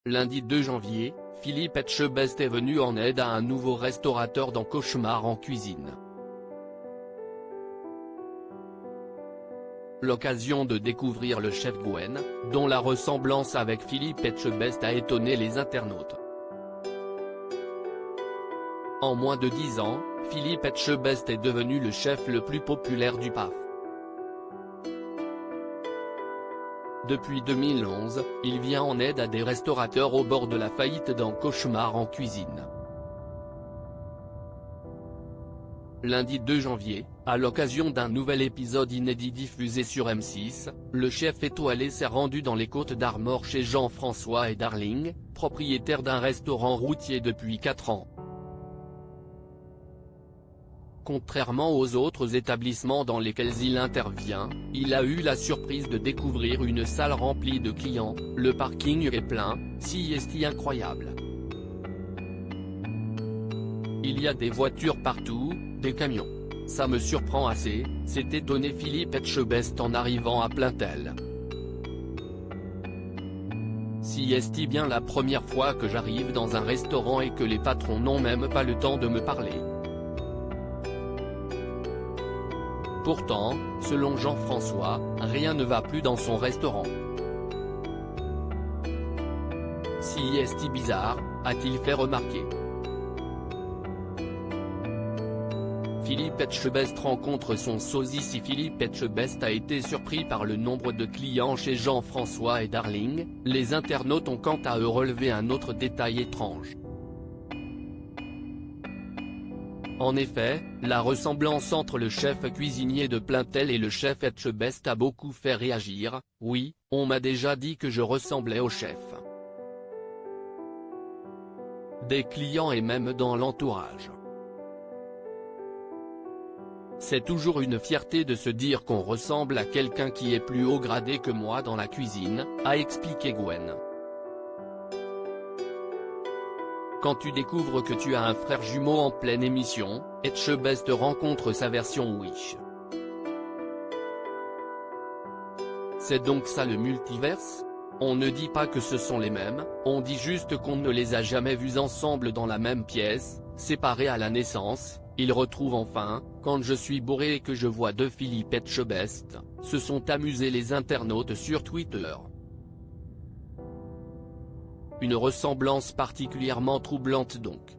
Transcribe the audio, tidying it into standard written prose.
Lundi 2 janvier, Philippe Etchebest est venu en aide à un nouveau restaurateur dans Cauchemar en cuisine. L'occasion de découvrir le chef Gwen, dont la ressemblance avec Philippe Etchebest a étonné les internautes. En moins de 10 ans, Philippe Etchebest est devenu le chef le plus populaire du PAF. Depuis 2011, il vient en aide à des restaurateurs au bord de la faillite dans Cauchemar en cuisine. Lundi 2 janvier, à l'occasion d'un nouvel épisode inédit diffusé sur M6, le chef étoilé s'est rendu dans les Côtes d'Armor chez Jean-François et Darling, propriétaires d'un restaurant routier depuis 4 ans. Contrairement aux autres établissements dans lesquels il intervient, il a eu la surprise de découvrir une salle remplie de clients, le parking est plein, sieste incroyable. Il y a des voitures partout, des camions. Ça me surprend assez, s'est étonné Philippe Etchebest en arrivant à Plaintel. Si est bien la première fois que j'arrive dans un restaurant et que les patrons n'ont même pas le temps de me parler. Pourtant, selon Jean-François, rien ne va plus dans son restaurant. Si est bizarre, a-t-il fait remarquer. Philippe Etchebest rencontre son sosie. Si Philippe Etchebest a été surpris par le nombre de clients chez Jean-François et Darling, les internautes ont quant à eux relevé un autre détail étrange. En effet, la ressemblance entre le chef cuisinier de Plaintel et le chef Etchebest a beaucoup fait réagir. Oui, on m'a déjà dit que je ressemblais au chef. Des clients et même dans l'entourage. C'est toujours une fierté de se dire qu'on ressemble à quelqu'un qui est plus haut gradé que moi dans la cuisine, a expliqué Gwen. Quand tu découvres que tu as un frère jumeau en pleine émission, Etchebest rencontre sa version Wish. C'est donc ça le multiverse? On ne dit pas que ce sont les mêmes, on dit juste qu'on ne les a jamais vus ensemble dans la même pièce, séparés à la naissance. Ils retrouvent enfin, quand je suis bourré et que je vois deux Philippe Etchebest, se sont amusés les internautes sur Twitter. Une ressemblance particulièrement troublante donc.